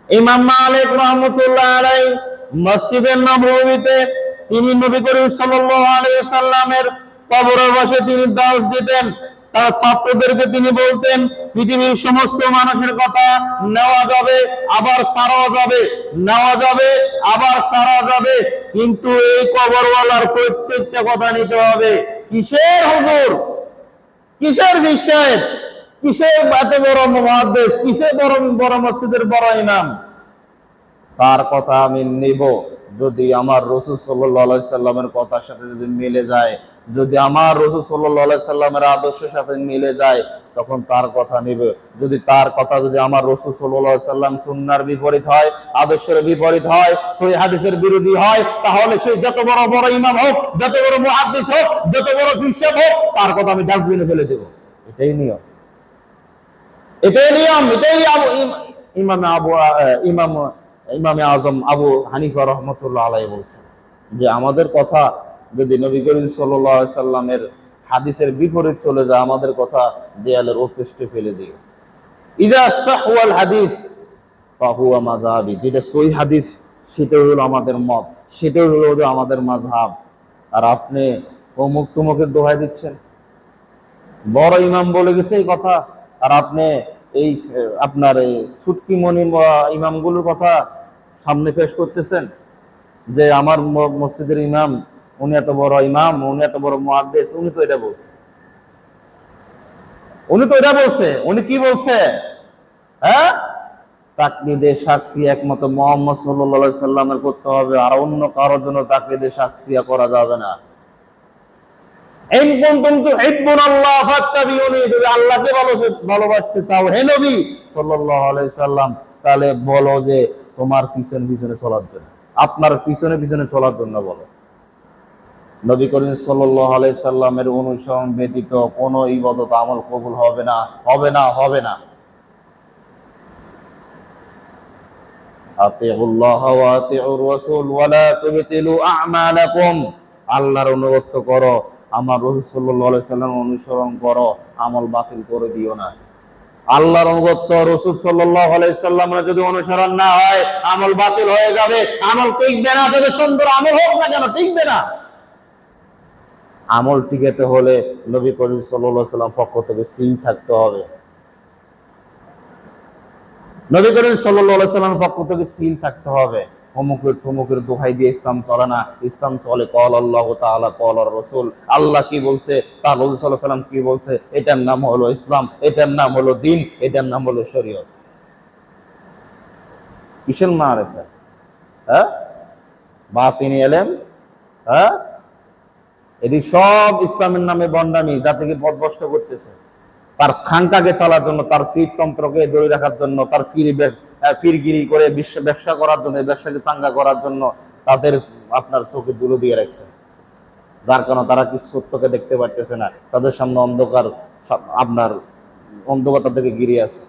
ইমাম মালিক রাহমাতুল্লাহ আলাইহি মসজিদে নববীতে তিনি নবী করিম সাল্লাল্লাহু আলাইহি সাল্লামের কবরে বসে তিনি দাওয়াত দিতেন। তার ছাত্রদেরকে তিনি বলতেন, পৃথিবীর সমস্ত মানুষের কথা নেওয়া যাবে, আবার ছাড়াও যাবে, নেওয়া যাবে, আবার ছাড়া যাবে, কিন্তু এই কবরওয়ালার প্রত্যেকটা কথা নিতে হবে। কিসের হুজুর, কিসের বিশ্বাস, কিসের এত বড় মুহাদ্দিস, কিসের বড় বড় মসজিদের বড় ইমাম, তার কথা আমি নেব যদি আমার রাসূল সাল্লাল্লাহু আলাইহি সাল্লামের কথার সাথে যদি মিলে যায়, যদি আমার রাসূল সাল্লাল্লাহু আলাইহি সাল্লামের আদর্শের সাথে মিলে যায়, তখন তার কথা নেব। যদি তার কথা যদি আমার রাসূল সাল্লাল্লাহু আলাইহি সাল্লাম সুন্নাহর বিপরীত হয়, আদর্শের বিপরীত হয়, সহিহ হাদিসের বিরোধী হয়, তাহলে সে যত বড় বড় ইমাম হোক, যত বড় মুহাদ্দিস হোক, যত বড় বিশ্বক হোক, তার কথা আমি ডাস্টবিনে ফেলে দেব। এটাই নিয়ম, এটাই নিয়ম, এটাই ইমামে আজম আবু হানিফা রহমতুল্লাহ আলাইহি বলছেন যে আমাদের কথা যদি নবী করিম সাল্লাল্লাহু আলাইহি সাল্লামের হাদিসের বিপরীত চলে যায়, আমাদের কথা দেয়ালের ওপৃষ্ঠে ফেলে দিও। ইযা সাহওয়াল হাদিস ফাহুয়া মাযহাবি, যেটা সহিহ হাদিস সেটা হলো আমাদের মত, সেটা হলো আমাদের মাযহাব। আর আপনি অমুক তমুকের দোহাই দিচ্ছেন, বড় ইমাম বলে গেছে এই কথা, আর আপনি এই আপনার এই ছুটকি মনি ইমামগুলোর কথা সামনে পেশ করতেছেন যে আমার মসজিদের ইমাম, উনি এত বড় ইমাম, উনি এত বড় মুহাদ্দিস। উনি তো এটা বলছে, উনি তো এটা বলছে, উনি কি বলছে? হ্যাঁ, তাকলিদে সাকসি একমাত্র মুহাম্মদ সাল্লাল্লাহু আলাইহি সাল্লামের করতে হবে, আর অন্য কারোর জন্য তাকলিদে সাকসিয়া করা যাবে না। ইন কুনতুম তুহিব্বুনাল্লাহ ফাত্তাবিউনি, যদি আল্লাহকে ভালোবাসতে চাও হে নবী সাল্লাল্লাহু আলাইহি সাল্লাম, তাহলে বলো যে তোমার পিছনে পিছনে চলার জন্য, আপনার পিছনে পিছনে চলার জন্য বলো। নবী করিম সাল্লাল্লাহু আলাইহি সাল্লামের অনুসরণ ব্যতীত কোনো ইবাদত আমল কবুল হবে না, হবে না, হবে না। আতিউল্লাহ ওয়া আতিউর রাসূল ওয়া লা তুবতিলু আ'মালাকুম, আল্লাহর অনুগত করো, আমার রাসূল সাল্লাল্লাহু আলাইহি সাল্লামের অনুসরণ করো, আমল বাতিল করে দিও না। আল্লাহর অনুগত রাসূল সাল্লাল্লাহু আলাইহি সাল্লামের যদি অনুসরণ না হয়, আমল বাতিল হয়ে যাবে, আমল টিকবে না, যত সুন্দর আমল হোক না কেন টিকবে না। আমল টিকাতে হলে নবী করিম সাল্লাল্লাহু আলাইহি সাল্লাম পক্ষ থেকে সিল থাকতে হবে, নবী করিম সাল্লাল্লাহু আলাইহি সাল্লামের পক্ষ থেকে সিল থাকতে হবে। অমুকের তমুকের দোহাই দিয়ে ইসলাম চলে না, ইসলাম চলে ক্বালা আল্লাহু তাআলা ক্বালা রাসূল, আল্লাহ কি বলছে, তার রাসূল সাল্লাল্লাহু আলাইহি সাল্লাম কি বলছে, এটার নাম হলো ইসলাম, এটার নাম হলো দ্বীন, এটার নাম হলো শরীয়ত। কিসের মারিফা? হ্যাঁ, বাতিনি ইলম, হ্যাঁ, এটি সব ইসলামের নামে ভণ্ডামি, জাতিকে পথভ্রষ্ট করতেছে। তার খানকাকে চালার জন্য, তার ফিরতন্ত্রকে ধরে রাখার জন্য, তার ফিরগিরি করে ব্যবসা করার জন্য, ব্যবসাকে চাঙ্গা করার জন্য তাদের আপনার চোখে ধুলো দিয়ে রাখছে, যার কারণে তারা কি সত্যকে দেখতে পারতেছে না, তাদের সামনে অন্ধকার, আপনার অন্ধকার তাদেরকে ঘিরে আছে।